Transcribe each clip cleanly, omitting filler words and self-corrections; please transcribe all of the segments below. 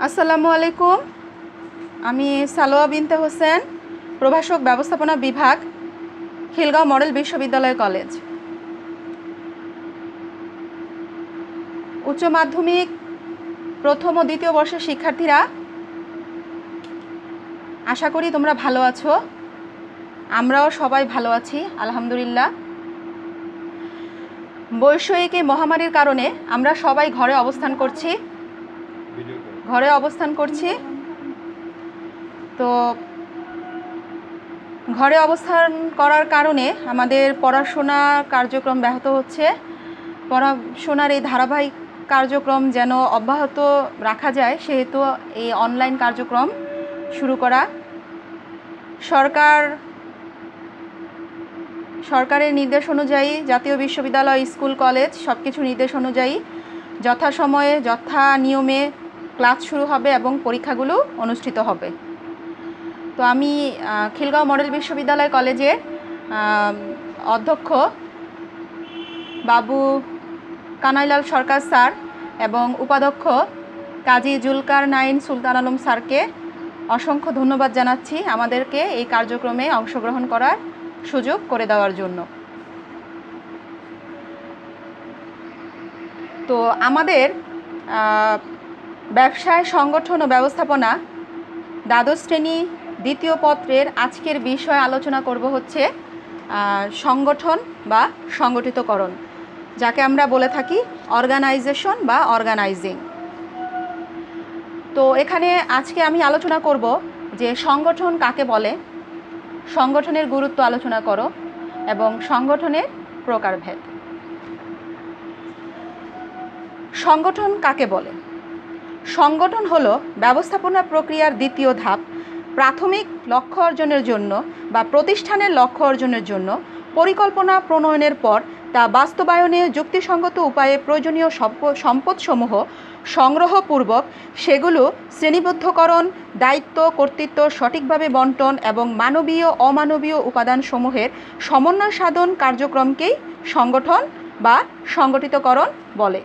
আসসালামু আলাইকুম। আমি সালোয়া বিনতে হোসেন, প্রভাষক ব্যবস্থাপনা বিভাগ, খিলগাঁও মডেল বিশ্ববিদ্যালয় কলেজ। উচ্চ মাধ্যমিক প্রথম ও দ্বিতীয় বর্ষের শিক্ষার্থীরা, আশা করি তোমরা ভালো আছো। আমরাও সবাই ভালো আছি আলহামদুলিল্লাহ। বৈশ্বিক এই মহামারীর কারণে আমরা সবাই ঘরে অবস্থান করছি। তো ঘরে অবস্থান করার কারণে আমাদের পড়াশোনা কার্যক্রম ব্যাহত হচ্ছে। পড়াশোনার এই ধারাবাহিক কার্যক্রম যেন অব্যাহত রাখা যায়, সেহেতু এই অনলাইন কার্যক্রম শুরু করা। সরকারের নির্দেশ অনুযায়ী জাতীয় বিশ্ববিদ্যালয়, স্কুল, কলেজ সব কিছু নির্দেশ অনুযায়ী যথাসময়ে যথা নিয়মে ক্লাস শুরু হবে এবং পরীক্ষাগুলো অনুষ্ঠিত হবে। তো আমি খিলগাঁও মডেল বিশ্ববিদ্যালয় কলেজের অধ্যক্ষ বাবু কানাইলাল সরকার স্যার এবং উপাধ্যক্ষ কাজী জুলকারনাইন সুলতান আলম স্যারকে অসংখ্য ধন্যবাদ জানাচ্ছি আমাদেরকে এই কার্যক্রমে অংশগ্রহণ করার সুযোগ করে দেওয়ার জন্য। তো আমাদের ব্যবসায় সংগঠন ও ব্যবস্থাপনা দ্বাদশ শ্রেণী দ্বিতীয় পত্রের আজকের বিষয় আলোচনা করব হচ্ছে সংগঠন বা সংগঠিতকরণ, যাকে আমরা বলে থাকি অর্গানাইজেশন বা অর্গানাইজিং। তো এখানে আজকে আমি আলোচনা করব যে সংগঠন কাকে বলে, সংগঠনের গুরুত্ব আলোচনা করো এবং সংগঠনের প্রকারভেদ। সংগঠন কাকে বলে? সংগঠন হলো ব্যবস্থাপনা প্রক্রিয়ার দ্বিতীয় ধাপ। প্রাথমিক লক্ষ্য অর্জনের জন্য বা প্রতিষ্ঠানের লক্ষ্য অর্জনের জন্য পরিকল্পনা প্রণয়নের পর তা বাস্তবায়নে যুক্তিসঙ্গত উপায়ে প্রয়োজনীয় সম্পদসমূহ সংগ্রহপূর্বক সেগুলো শ্রেণীবদ্ধকরণ, দায়িত্ব কর্তৃত্ব সঠিকভাবে বন্টন এবং মানবীয় অমানবীয় উপাদানসমূহের সমন্বয় সাধন কার্যক্রমকেই সংগঠন বা সংগঠিতকরণ বলে।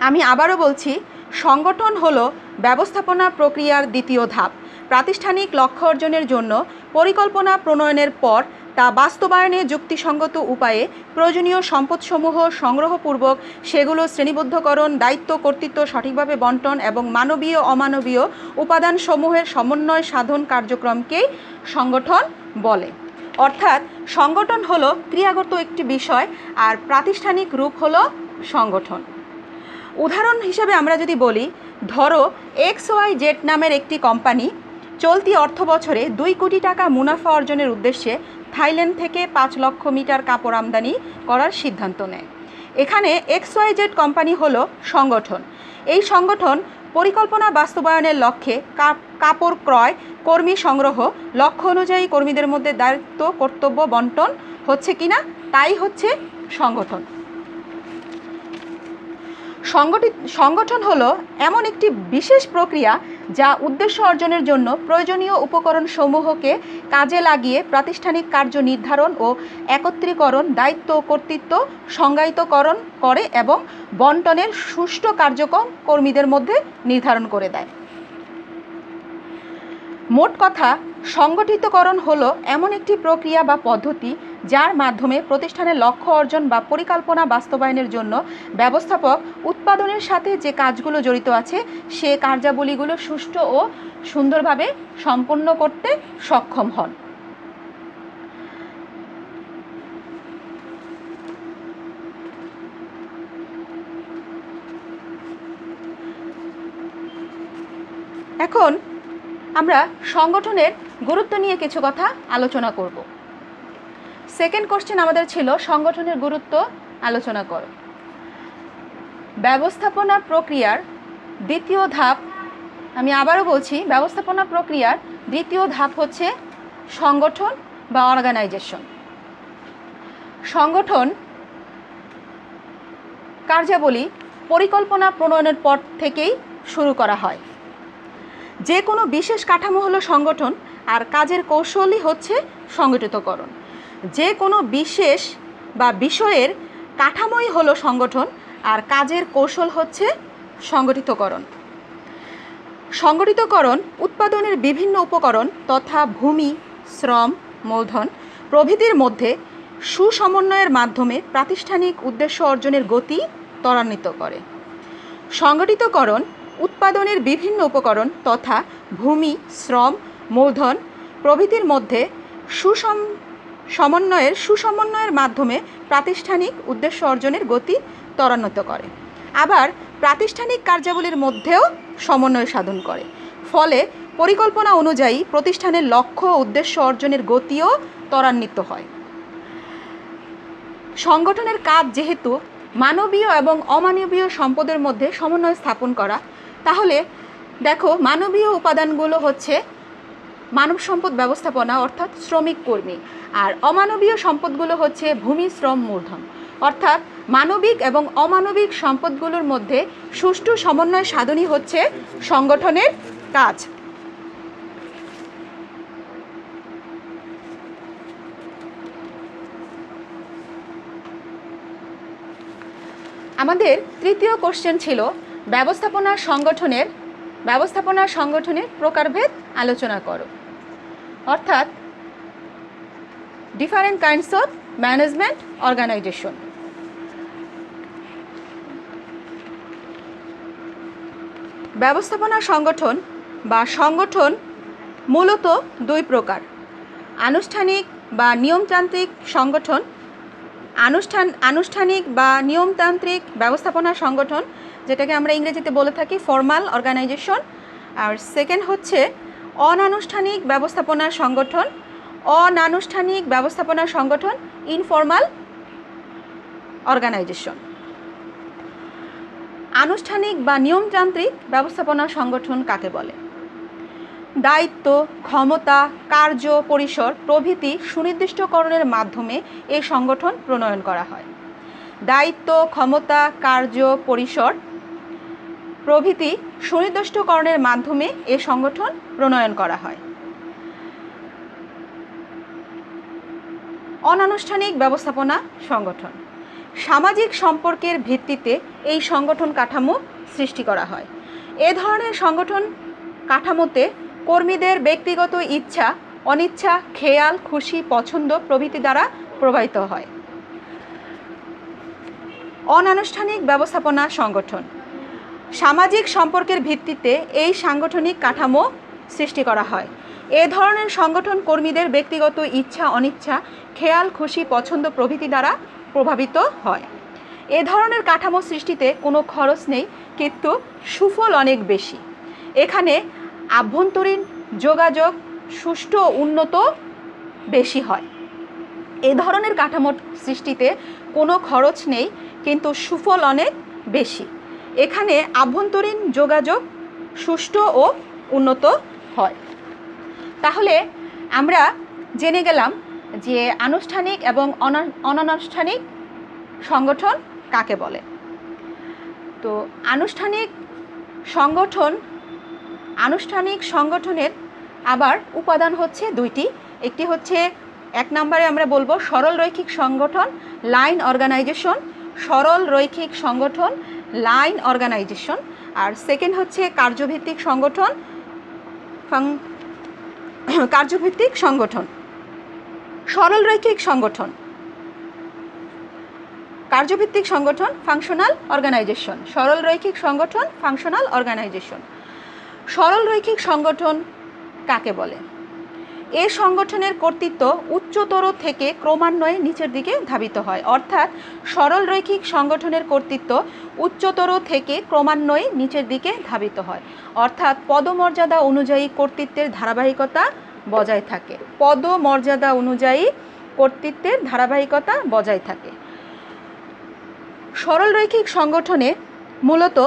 আমি আবারও বলছি, সংগঠন হলো ব্যবস্থাপনা প্রক্রিয়ার দ্বিতীয় ধাপ। প্রাতিষ্ঠানিক লক্ষ্য অর্জনের জন্য পরিকল্পনা প্রণয়নের পর তা বাস্তবায়নে যুক্তিসঙ্গত উপায়ে প্রয়োজনীয় সম্পদসমূহ সংগ্রহপূর্বক সেগুলো শ্রেণীবদ্ধকরণ, দায়িত্ব কর্তৃত্ব সঠিকভাবে বন্টন এবং মানবীয় অমানবীয় উপাদানসমূহের সমন্বয় সাধন কার্যক্রমকেই সংগঠন বলে। অর্থাৎ সংগঠন হলো ক্রিয়াগত একটি বিষয় আর প্রাতিষ্ঠানিক রূপ হলো সংগঠন। উদাহরণ হিসেবে আমরা যদি বলি, ধরো XYZ নামের একটি কোম্পানি চলতি অর্থ বছরে 2 কোটি টাকা মুনাফা অর্জনের উদ্দেশ্যে থাইল্যান্ড থেকে 5 লক্ষ মিটার কাপড় আমদানি করার সিদ্ধান্ত নেয়। এখানে XYZ কোম্পানি হলো সংগঠন। এই সংগঠন পরিকল্পনা বাস্তবায়নের লক্ষ্যে কাপড় ক্রয়, কর্মী সংগ্রহ, লক্ষ্য অনুযায়ী কর্মীদের মধ্যে দায়িত্ব কর্তব্য বন্টন হচ্ছে কিনা, তাই হচ্ছে সংগঠন। সংগঠন হলো এমন একটি বিশেষ প্রক্রিয়া যা উদ্দেশ্য অর্জনের জন্য প্রয়োজনীয় উপকরণসমূহকে কাজে লাগিয়ে প্রাতিষ্ঠানিক কার্য নির্ধারণ ও একত্রীকরণ, দায়িত্ব কর্তৃত্ব সংজ্ঞায়িতকরণ করে এবং বন্টনের সুষ্ঠু কার্যক্রম কর্মীদের মধ্যে নির্ধারণ করে দেয়। মোট কথা, সংগঠিতকরণ হলো এমন একটি প্রক্রিয়া বা পদ্ধতি যার মাধ্যমে প্রতিষ্ঠানের লক্ষ্য অর্জন বা পরিকল্পনা বাস্তবায়নের জন্য ব্যবস্থাপক উৎপাদনের সাথে যে কাজগুলো জড়িত আছে সে কার্যাবলীগুলো সুষ্ঠু ও সুন্দরভাবে সম্পন্ন করতে সক্ষম হন। এখন আমরা সংগঠনের গুরুত্ব নিয়ে কিছু কথা আলোচনা করব। সেকেন্ড কোশ্চেন আমাদের ছিল সংগঠনের গুরুত্ব আলোচনা করো। ব্যবস্থাপনা প্রক্রিয়ার দ্বিতীয় ধাপ, আমি আবারও বলছি, ব্যবস্থাপনা প্রক্রিয়ার দ্বিতীয় ধাপ হচ্ছে সংগঠন বা অর্গানাইজেশন। সংগঠন কার্যাবলী পরিকল্পনা প্রণয়নের পর থেকেই শুরু করা হয়। যে কোনো বিশেষ কাঠামো হলো সংগঠন আর কাজের কৌশলই হচ্ছে সংগঠিতকরণ। যে কোনো বিশেষ বা বিষয়ের কাঠামোই হলো সংগঠন আর কাজের কৌশল হচ্ছে সংগঠিতকরণ। সংগঠিতকরণ উৎপাদনের বিভিন্ন উপকরণ তথা ভূমি, শ্রম, মূলধন প্রভৃতির মধ্যে সুসমন্বয়ের মাধ্যমে প্রাতিষ্ঠানিক উদ্দেশ্য অর্জনের গতি ত্বরান্বিত করে। সংগঠিতকরণ উৎপাদনের বিভিন্ন উপকরণ তথা ভূমি, শ্রম, মূলধন প্রভৃতির মধ্যে সুসমন্বয়ের মাধ্যমে প্রাতিষ্ঠানিক উদ্দেশ্য অর্জনের গতি ত্বরান্বিত করে। আবার প্রাতিষ্ঠানিক কার্যাবলীর মধ্যেও সমন্বয় সাধন করে। ফলে পরিকল্পনা অনুযায়ী প্রতিষ্ঠানের লক্ষ্য উদ্দেশ্য অর্জনের গতিও ত্বরান্বিত হয়। সংগঠনের কাজ যেহেতু মানবীয় এবং অমানবীয় সম্পদের মধ্যে সমন্বয় স্থাপন করা, তাহলে দেখো মানবীয় উপাদানগুলো হচ্ছে মানব সম্পদ ব্যবস্থাপনা অর্থাৎ শ্রমিক কর্মী, আর অমানবীয় সম্পদগুলো হচ্ছে ভূমি, শ্রম, মূলধন। অর্থাৎ মানবিক এবং অমানবিক সম্পদগুলোর মধ্যে সুষ্ঠু সমন্বয় সাধনই হচ্ছে সংগঠনের কাজ। আমাদের তৃতীয় কোশ্চেন ছিল ব্যবস্থাপনা সংগঠনের প্রকারভেদ আলোচনা করো। অর্থাৎ different kinds of management organisation. ব্যবস্থাপনা সংগঠন বা সংগঠন মূলত দুই প্রকার: আনুষ্ঠানিক বা নিয়মতান্ত্রিক সংগঠন, আনুষ্ঠানিক বা নিয়মতান্ত্রিক ব্যবস্থাপনা সংগঠন, যেটাকে আমরা ইংরেজিতে বলে থাকি ফর্মাল অর্গানাইজেশন। আর সেকেন্ড হচ্ছে অনানুষ্ঠানিক ব্যবস্থাপনা সংগঠন, ইনফর্মাল অর্গানাইজেশন। আনুষ্ঠানিক বা নিয়মতান্ত্রিক ব্যবস্থাপনা সংগঠন কাকে বলে? দায়িত্ব, ক্ষমতা, কার্য পরিসর প্রভৃতি সুনির্দিষ্টকরণের মাধ্যমে এই সংগঠন প্রণয়ন করা হয়। দায়িত্ব, ক্ষমতা, কার্য পরিসর প্রভৃতি সুনির্দিষ্টকরণের মাধ্যমে এই সংগঠন প্রণয়ন করা হয়। অনানুষ্ঠানিক ব্যবস্থাপনা সংগঠন সামাজিক সম্পর্কের ভিত্তিতে এই সংগঠন কাঠামো সৃষ্টি করা হয়। এ ধরনের সংগঠন কাঠামোতে কর্মীদের ব্যক্তিগত ইচ্ছা, অনিচ্ছা, খেয়াল, খুশি, পছন্দ প্রভৃতি দ্বারা প্রভাবিত হয়। অনানুষ্ঠানিক ব্যবস্থাপনা সংগঠন সামাজিক সম্পর্কের ভিত্তিতে এই সাংগঠনিক কাঠামো সৃষ্টি করা হয়। এ ধরনের সংগঠন কর্মীদের ব্যক্তিগত ইচ্ছা, অনিচ্ছা, খেয়াল, খুশি, পছন্দ প্রভৃতি দ্বারা প্রভাবিত হয়। এ ধরনের কাঠামো সৃষ্টিতে কোনো খরচ নেই, কিন্তু সুফল অনেক বেশি। এখানে আভ্যন্তরীণ যোগাযোগ সুষ্ঠু উন্নত বেশি হয়। এ ধরনের কাঠামো সৃষ্টিতে কোনো খরচ নেই, কিন্তু সুফল অনেক বেশি। এখানে আভ্যন্তরীণ যোগাযোগ সুষ্ঠু ও উন্নত হয়। তাহলে আমরা জেনে গেলাম যে আনুষ্ঠানিক এবং অনানুষ্ঠানিক সংগঠন কাকে বলে। তো আনুষ্ঠানিক সংগঠনের আবার উপাদান হচ্ছে দুইটি। একটি হচ্ছে, এক নম্বরে আমরা বলবো সরল রৈখিক সংগঠন, লাইন অর্গানাইজেশন, সরল রৈখিক সংগঠন, লাইন অর্গানাইজেশন। আর সেকেন্ড হচ্ছে কার্যভিত্তিক সংগঠন, সরল রৈখিক সংগঠন, কার্যভিত্তিক সংগঠন, ফাংশনাল অর্গানাইজেশন। সরল রৈখিক সংগঠন, ফাংশনাল অর্গানাইজেশন। সরল রৈখিক সংগঠন কাকে বলে? এ সংগঠনের কর্তৃত্ব উচ্চতর থেকে ক্রমান্বয়ে নিচের দিকে ধাবিত হয়। অর্থাৎ সরল রৈখিক সংগঠনের কর্তৃত্ব উচ্চতর থেকে ক্রমান্বয়ে নিচের দিকে ধাবিত হয়। অর্থাৎ পদমর্যাদা অনুযায়ী কর্তৃত্বের ধারাবাহিকতা বজায় থাকে। পদমর্যাদা অনুযায়ী কর্তৃত্বের ধারাবাহিকতা বজায় থাকে। সরল রৈখিক সংগঠনে মূলত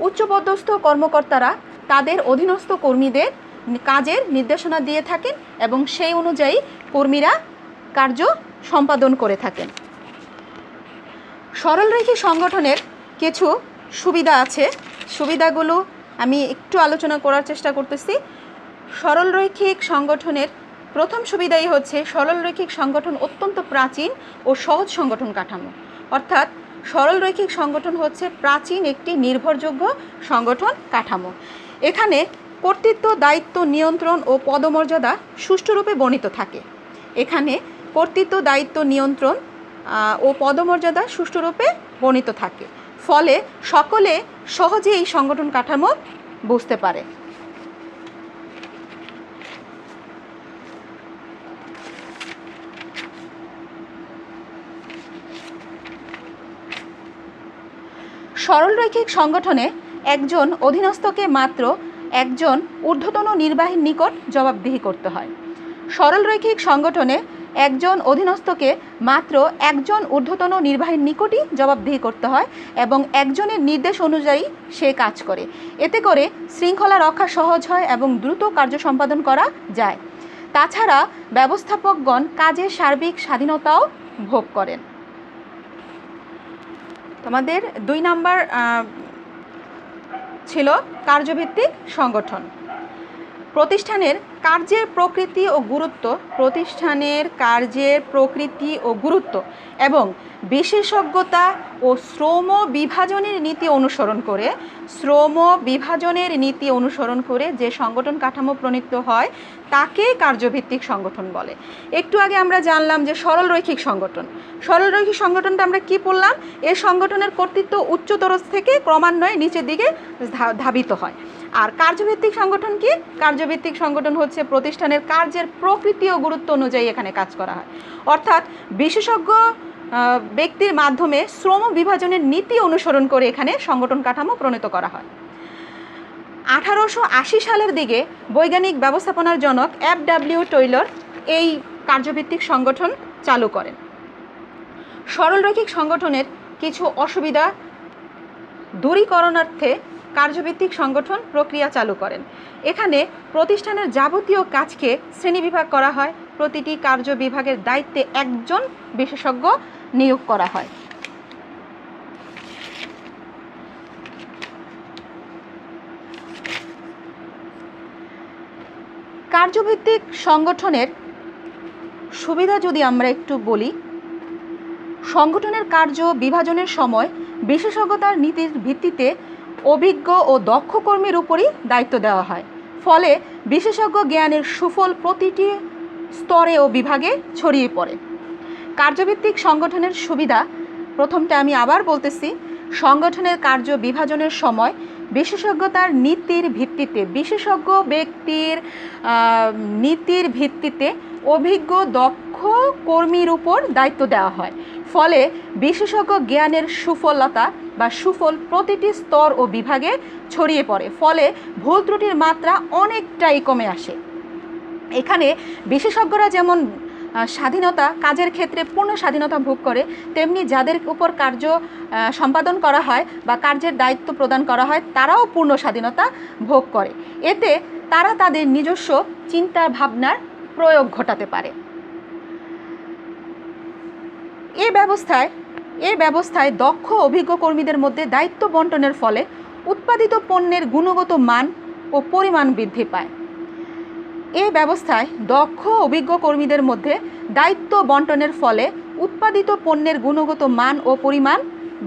উচ্চপদস্থ কর্মকর্তারা তাদের অধীনস্থ কর্মীদের কাজের নির্দেশনা দিয়ে থাকেন এবং সেই অনুযায়ী কর্মীরা কার্য সম্পাদন করে থাকেন। সরল রৈখিক সংগঠনের কিছু সুবিধা আছে, সুবিধাগুলো আমি একটু আলোচনা করার চেষ্টা করতেছি। সরল রৈখিক সংগঠনের প্রথম সুবিধাই হচ্ছে সরল রৈখিক সংগঠন অত্যন্ত প্রাচীন ও সহজ সংগঠন কাঠামো। অর্থাৎ সরল রৈখিক সংগঠন হচ্ছে প্রাচীন একটি নির্ভরযোগ্য সংগঠন কাঠামো। এখানে কর্তৃত্ব, দায়িত্ব, নিয়ন্ত্রণ ও পদমর্যাদা সুষ্ঠুরূপে বর্ণিত থাকে। এখানে কর্তৃত্ব, দায়িত্ব, নিয়ন্ত্রণ ও পদমর্যাদা সুষ্ঠুরূপে বর্ণিত থাকে, ফলে সকলে সহজে এই সংগঠন কাঠামো বুঝতে পারে। সরলরৈখিক সংগঠনে একজন অধীনস্থকে মাত্র একজন ঊর্ধ্বতন নির্বাহীর নিকট জবাবদিহি করতে হয়। সরলরৈখিক সংগঠনে একজন অধীনস্থকে মাত্র একজন ঊর্ধ্বতন নির্বাহীর নিকটই জবাবদিহি করতে হয় এবং একজনের নির্দেশ অনুযায়ী সে কাজ করে। এতে করে শৃঙ্খলা রক্ষা সহজ হয় এবং দ্রুত কার্য সম্পাদন করা যায়। তাছাড়া ব্যবস্থাপকগণ কাজের সার্বিক স্বাধীনতাও ভোগ করেন। তোমাদের 2 নাম্বার ছিল কার্যভিত্তিক সংগঠন। প্রতিষ্ঠানের কার্যের প্রকৃতি ও গুরুত্ব, প্রতিষ্ঠানের কার্যের প্রকৃতি ও গুরুত্ব এবং বিশেষজ্ঞতা ও শ্রম বিভাজনের নীতি অনুসরণ করে যে সংগঠন কাঠামো প্রণীত হয় তাকে কার্যভিত্তিক সংগঠন বলে। একটু আগে আমরা জানলাম যে সরলরৈখিক সংগঠন। সরলরৈখিক সংগঠনটা আমরা কি পড়লাম? এই সংগঠনের কর্তৃত্ব উচ্চতর থেকে ক্রমান্বয়ে নিচের দিকে ধাবিত হয়। আর কার্যভিত্তিক সংগঠন কি? কার্যভিত্তিক সংগঠন হচ্ছে প্রতিষ্ঠানের কার্যের প্রকৃতি ও গুরুত্ব অনুযায়ী এখানে কাজ করা হয়, অর্থাৎ বিশেষজ্ঞ ব্যক্তির মাধ্যমে শ্রম বিভাজনের নীতি অনুসরণ করে এখানে সংগঠন কাঠামো প্রণীত করা হয়। 1880 সালের দিকে বৈজ্ঞানিক ব্যবস্থাপনার জনক F.W. টয়লর এই কার্যভিত্তিক সংগঠন চালু করেন। সরলরৈখিক সংগঠনের কিছু অসুবিধা দূরীকরণার্থে কার্যভিত্তিক সংগঠন প্রক্রিয়া চালু করেন। এখানে প্রতিষ্ঠানের যাবতীয় কাজকে শ্রেণীবিভাগ করা হয়। প্রতিটি কার্য বিভাগের দায়িত্বে একজন বিশেষজ্ঞ নিয়োগ করা হয়। কার্যভিত্তিক সংগঠনের সুবিধা যদি আমরা একটু বলি, সংগঠনের কার্য বিভাজনের সময় বিশেষজ্ঞতার নীতির ভিত্তিতে অভিজ্ঞ ও দক্ষ কর্মীর উপরই দায়িত্ব দেওয়া হয়। ফলে বিশেষজ্ঞ জ্ঞানের সুফল প্রতিটি স্তরে ও বিভাগে ছড়িয়ে পড়ে। কার্যভিত্তিক সংগঠনের সুবিধা, প্রথমটা আমি আবার বলতেছি, সংগঠনের কার্য বিভাজনের সময় বিশেষজ্ঞতার নীতির ভিত্তিতে, বিশেষজ্ঞ ব্যক্তির নীতির ভিত্তিতে অভিজ্ঞ দক্ষ কর্মীর উপর দায়িত্ব দেওয়া হয়। ফলে বিশেষজ্ঞ জ্ঞানের সুফলতা বা সুফল প্রতিটি স্তর ও বিভাগে ছড়িয়ে পড়ে। ফলে ভুল ত্রুটির মাত্রা অনেকটাই কমে আসে। এখানে বিশেষজ্ঞরা যেমন স্বাধীনতা, কাজের ক্ষেত্রে পূর্ণ স্বাধীনতা ভোগ করে, তেমনি যাদের উপর কার্য সম্পাদন করা হয় বা কার্যের দায়িত্ব প্রদান করা হয় তারাও পূর্ণ স্বাধীনতা ভোগ করে। এতে তারা তাদের নিজস্ব চিন্তা ভাবনার প্রয়োগ ঘটাতে পারে। এই ব্যবস্থায় দক্ষ অভিজ্ঞ কর্মীদের মধ্যে দায়িত্ব বন্টনের ফলে উৎপাদিত পণ্যের গুণগত মান ও পরিমাণ বৃদ্ধি পায়। এই ব্যবস্থায় দক্ষ অভিজ্ঞ কর্মীদের মধ্যে দায়িত্ব বন্টনের ফলে উৎপাদিত পণ্যের গুণগত মান ও পরিমাণ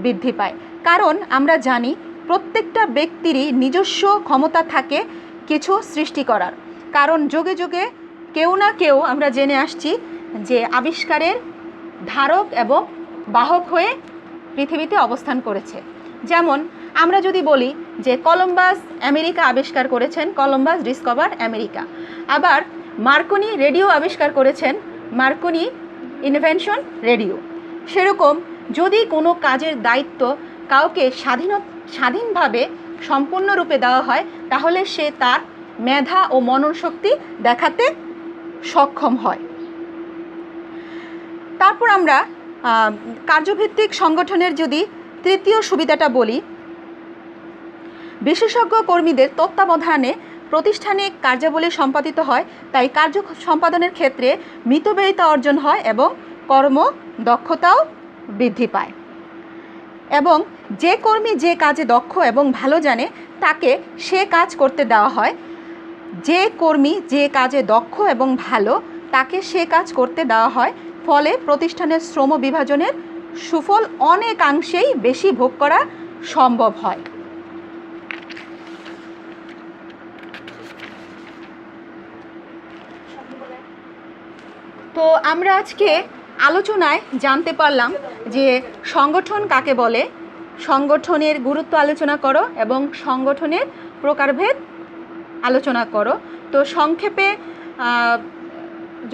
বৃদ্ধি পায়। কারণ আমরা জানি প্রত্যেকটা ব্যক্তিরই নিজস্ব ক্ষমতা থাকে কিছু সৃষ্টি করার। কারণ যুগে যুগে কেউ না কেউ আমরা জেনে আসছি যে আবিষ্কারের ধারক এবং বাহক হয়ে পৃথিবীতে অবস্থান করেছে। যেমন আমরা যদি বলি যে কলম্বাস আমেরিকা আবিষ্কার করেছেন, কলম্বাস ডিসকভার আমেরিকা। আবার মার্কনি রেডিও আবিষ্কার করেছেন, মার্কনি ইনভেনশন রেডিও। সেরকম যদি কোনো কাজের দায়িত্ব কাউকে স্বাধীনভাবে সম্পূর্ণরূপে দেওয়া হয় তাহলে সে তার মেধা ও মনন শক্তি দেখাতে সক্ষম হয়। তারপর আমরা কার্যভিত্তিক সংগঠনের যদি তৃতীয় সুবিধাটা বলি, বিশেষজ্ঞ কর্মীদের তত্ত্বাবধানে প্রতিষ্ঠানিক কার্যাবলী সম্পাদিত হয়, তাই কার্য সম্পাদনের ক্ষেত্রে মিতব্যয়িতা অর্জন হয় এবং কর্মদক্ষতাও বৃদ্ধি পায়। এবং যে কর্মী যে কাজে দক্ষ এবং ভালো জানে তাকে সে কাজ করতে দেওয়া হয়। যে কর্মী যে কাজে দক্ষ এবং ভালো তাকে সে কাজ করতে দেওয়া হয়। ফলে প্রতিষ্ঠানের শ্রম বিভাজনের সুফল অনেকাংশেই বেশি ভোগ করা সম্ভব হয়। তো আমরা আজকে আলোচনায় জানতে পারলাম যে সংগঠন কাকে বলে, সংগঠনের গুরুত্ব আলোচনা করো এবং সংগঠনের প্রকারভেদ আলোচনা করো। তো সংক্ষেপে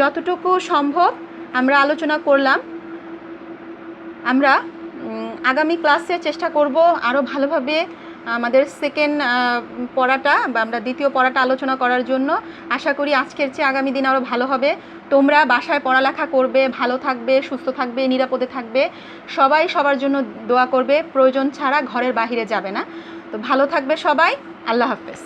যতটুকু সম্ভব আমরা আলোচনা করলাম। আমরা আগামী ক্লাসে চেষ্টা করব আরও ভালোভাবে আমাদের সেকেন্ড পড়াটা বা আমরা দ্বিতীয় পড়াটা আলোচনা করার জন্য। আশা করি আজকের চেয়ে আগামী দিন আরও ভালো হবে। তোমরা বাসায় পড়ালেখা করবে, ভালো থাকবে, সুস্থ থাকবে, নিরাপদে থাকবে। সবাই সবার জন্য দোয়া করবে, প্রয়োজন ছাড়া ঘরের বাহিরে যাবে না। তো ভালো থাকবে সবাই। আল্লাহ হাফেজ।